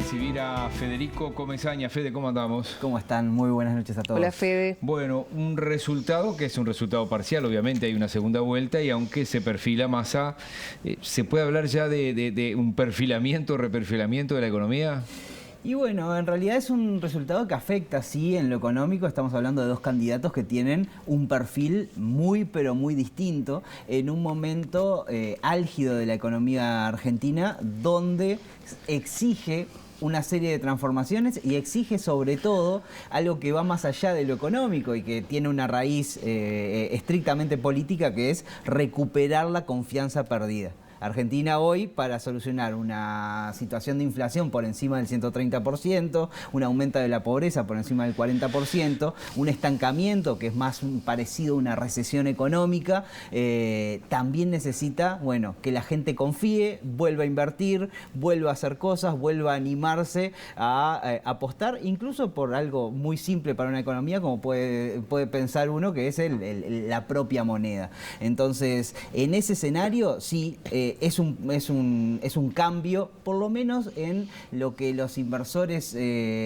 recibir a Federico Comesaña. Fede, ¿cómo andamos? ¿Cómo están? Muy buenas noches a todos. Hola, Fede. Bueno, un resultado que es un resultado parcial, obviamente hay una segunda vuelta y aunque se perfila Massa, ¿se puede hablar ya de un perfilamiento, reperfilamiento de la economía? Y bueno, en realidad es un resultado que afecta, sí, en lo económico. Estamos hablando de dos candidatos que tienen un perfil muy, pero muy distinto en un momento álgido de la economía argentina, donde exige una serie de transformaciones y exige sobre todo algo que va más allá de lo económico y que tiene una raíz estrictamente política, que es recuperar la confianza perdida. Argentina hoy, para solucionar una situación de inflación por encima del 130%, un aumento de la pobreza por encima del 40%, un estancamiento que es más parecido a una recesión económica, también necesita, bueno, que la gente confíe, vuelva a invertir, vuelva a hacer cosas, vuelva a animarse a apostar, incluso por algo muy simple para una economía, como puede pensar uno, que es la propia moneda. Entonces, en ese escenario, sí, es un cambio, por lo menos en lo que los inversores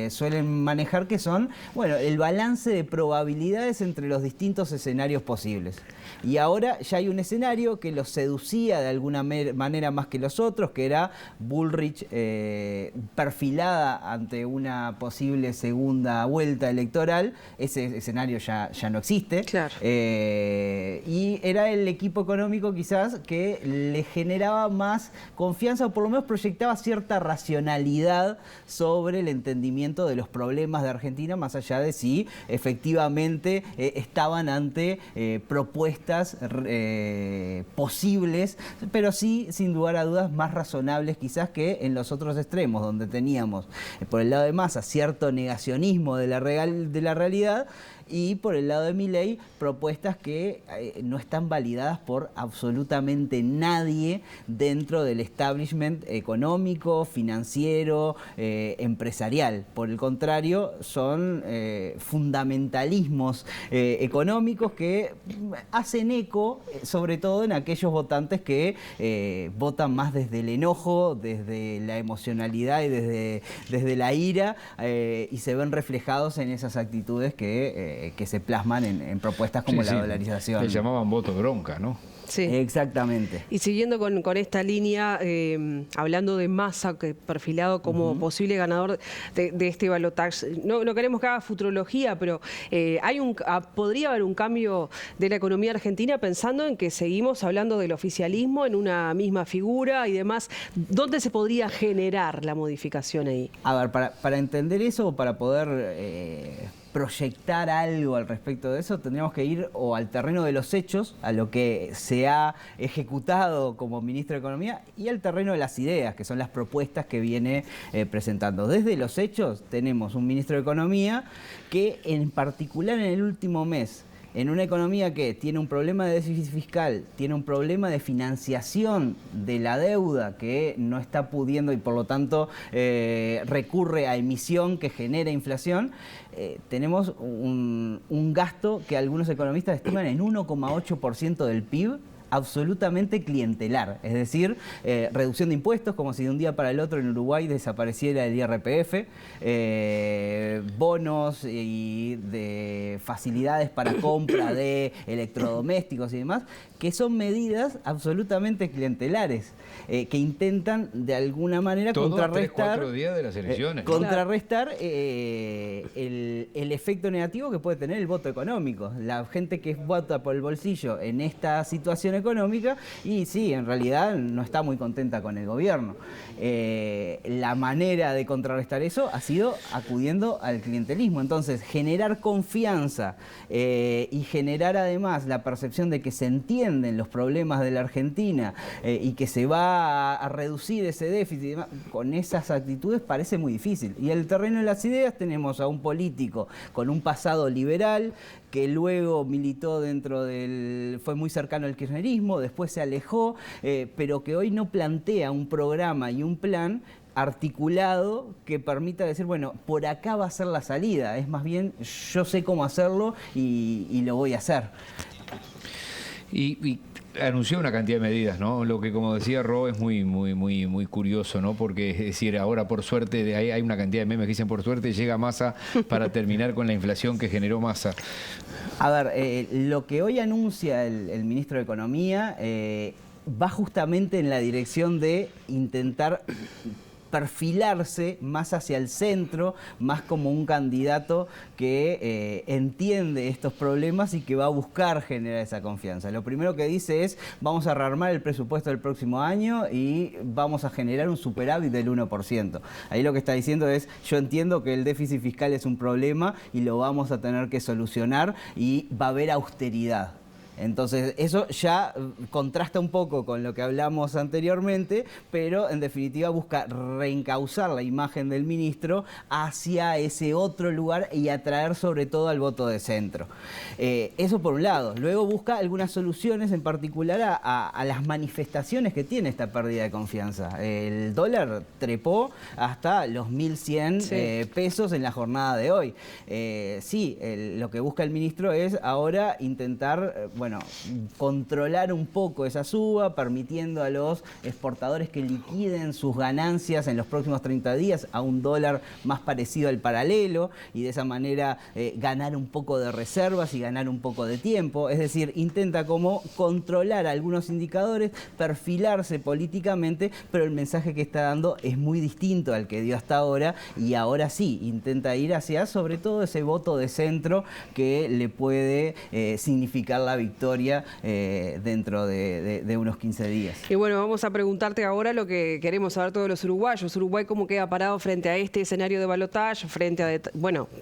suelen manejar, que son, bueno, el balance de probabilidades entre los distintos escenarios posibles. Y ahora ya hay un escenario que los seducía de alguna manera más que los otros, que era Bullrich perfilada ante una posible segunda vuelta electoral. Ese escenario ya no existe. Claro. Y era el equipo económico quizás que le generaba más confianza, o por lo menos proyectaba cierta racionalidad sobre el entendimiento de los problemas de Argentina, más allá de si efectivamente estaban ante propuestas posibles, pero sí, sin lugar a dudas, más razonables quizás que en los otros extremos, donde teníamos por el lado de Massa cierto negacionismo de la realidad, y por el lado de Milei propuestas que no están validadas por absolutamente nadie dentro del establishment económico, financiero, empresarial. Por el contrario, son fundamentalismos económicos que hacen eco, sobre todo en aquellos votantes que votan más desde el enojo, desde la emocionalidad y desde la ira, y se ven reflejados en esas actitudes que se plasman en propuestas como la dolarización. Le llamaban voto bronca, ¿no? Sí. Exactamente. Y siguiendo con esta línea, hablando de Massa, que perfilado como posible ganador de este balotaje, no queremos que haga futurología, pero podría haber un cambio de la economía argentina, pensando en que seguimos hablando del oficialismo en una misma figura y demás. ¿Dónde se podría generar la modificación ahí? A ver, para entender eso, o para poder proyectar algo al respecto de eso, tendríamos que ir o al terreno de los hechos, a lo que se ha ejecutado como ministro de Economía, y al terreno de las ideas, que son las propuestas que viene presentando. Desde los hechos tenemos un ministro de Economía que, en particular en el último mes, en una economía que tiene un problema de déficit fiscal, tiene un problema de financiación de la deuda que no está pudiendo y por lo tanto recurre a emisión que genera inflación, tenemos un gasto que algunos economistas estiman en 1,8% del PIB, absolutamente clientelar, es decir, reducción de impuestos, como si de un día para el otro en Uruguay desapareciera el IRPF, bonos y de facilidades para compra de electrodomésticos y demás, que son medidas absolutamente clientelares, que intentan de alguna manera contrarrestar 3-4 días de las elecciones, contrarrestar el efecto negativo que puede tener el voto económico. La gente que vota por el bolsillo en esta situación económica, y sí, en realidad no está muy contenta con el gobierno. La manera de contrarrestar eso ha sido acudiendo al clientelismo. Entonces, generar confianza y generar además la percepción de que se entienden los problemas de la Argentina y que se va a reducir ese déficit y demás, con esas actitudes parece muy difícil. Y en el terreno de las ideas tenemos a un político con un pasado liberal, que luego militó fue muy cercano al kirchnerismo, después se alejó, pero que hoy no plantea un programa y un plan articulado que permita decir, bueno, por acá va a ser la salida. Es más bien, yo sé cómo hacerlo y lo voy a hacer. Y anunció una cantidad de medidas, ¿no? Lo que, como decía Ro, es muy curioso, ¿no? Porque es decir, ahora por suerte, hay una cantidad de memes que dicen por suerte llega Massa para terminar con la inflación que generó Massa. A ver, lo que hoy anuncia el ministro de Economía va justamente en la dirección de intentar perfilarse más hacia el centro, más como un candidato que entiende estos problemas y que va a buscar generar esa confianza. Lo primero que dice es, vamos a rearmar el presupuesto del próximo año y vamos a generar un superávit del 1%. Ahí lo que está diciendo es, yo entiendo que el déficit fiscal es un problema y lo vamos a tener que solucionar y va a haber austeridad. Entonces, eso ya contrasta un poco con lo que hablamos anteriormente, pero en definitiva busca reencauzar la imagen del ministro hacia ese otro lugar y atraer sobre todo al voto de centro. Eso por un lado. Luego busca algunas soluciones, en particular a las manifestaciones que tiene esta pérdida de confianza. El dólar trepó hasta los 1.100 pesos en la jornada de hoy. Lo que busca el ministro es ahora intentar, controlar un poco esa suba, permitiendo a los exportadores que liquiden sus ganancias en los próximos 30 días a un dólar más parecido al paralelo y de esa manera ganar un poco de reservas y ganar un poco de tiempo. Es decir, intenta como controlar algunos indicadores, perfilarse políticamente, pero el mensaje que está dando es muy distinto al que dio hasta ahora y ahora sí, intenta ir hacia sobre todo ese voto de centro que le puede significar la victoria dentro de unos 15 días. Y bueno, vamos a preguntarte ahora lo que queremos saber todos los uruguayos. Uruguay, ¿cómo queda parado frente a este escenario de balotaje?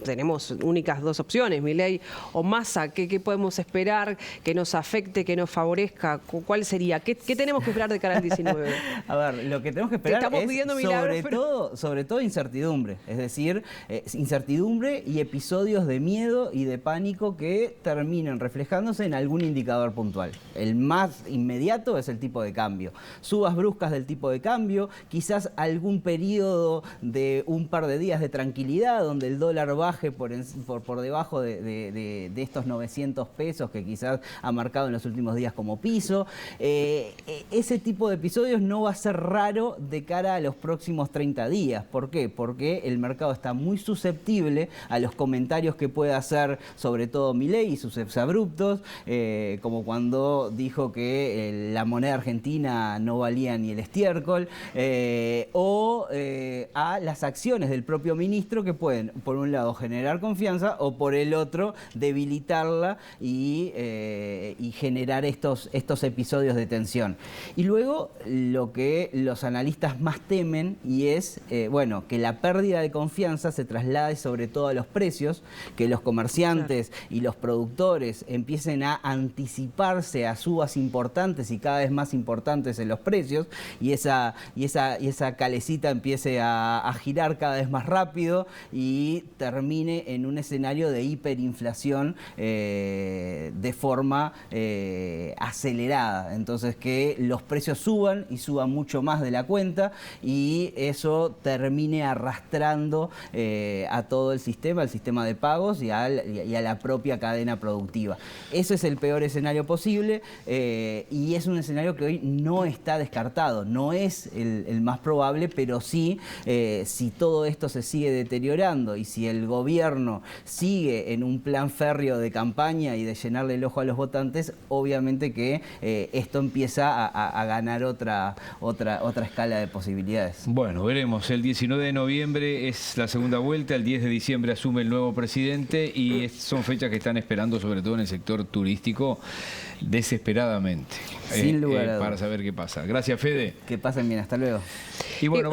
Tenemos únicas dos opciones, Milei o Massa. ¿Qué podemos esperar que nos afecte, que nos favorezca? ¿Cuál sería? ¿Qué tenemos que esperar de cara al 19? A ver, lo que tenemos que esperar es sobre todo incertidumbre. Es decir, incertidumbre y episodios de miedo y de pánico que terminen reflejándose en algún indicador puntual. El más inmediato es el tipo de cambio. Subas bruscas del tipo de cambio, quizás algún periodo de un par de días de tranquilidad donde el dólar baje por debajo de estos 900 pesos que quizás ha marcado en los últimos días como piso. Ese tipo de episodios no va a ser raro de cara a los próximos 30 días. ¿Por qué? Porque el mercado está muy susceptible a los comentarios que pueda hacer sobre todo Milei y sus exabruptos, como cuando dijo que la moneda argentina no valía ni el estiércol, o a las acciones del propio ministro que pueden, por un lado, generar confianza o por el otro, debilitarla y generar estos episodios de tensión. Y luego, lo que los analistas más temen y es, que la pérdida de confianza se traslade sobre todo a los precios, que los comerciantes y los productores empiecen a anticiparse a subas importantes y cada vez más importantes en los precios y esa calecita empiece a girar cada vez más rápido y termine en un escenario de hiperinflación de forma acelerada. Entonces que los precios suban y suban mucho más de la cuenta y eso termine arrastrando a todo el sistema de pagos y a la propia cadena productiva. Eso es el peor escenario posible y es un escenario que hoy no está descartado, no es el más probable, pero sí, si todo esto se sigue deteriorando y si el gobierno sigue en un plan férreo de campaña y de llenarle el ojo a los votantes, obviamente que esto empieza a ganar otra escala de posibilidades. Bueno, veremos. El 19 de noviembre es la segunda vuelta, el 10 de diciembre asume el nuevo presidente y son fechas que están esperando sobre todo en el sector turístico desesperadamente. Sin lugar a dudas. Para saber qué pasa. Gracias, Fede. Que pasen bien, hasta luego. Y bueno,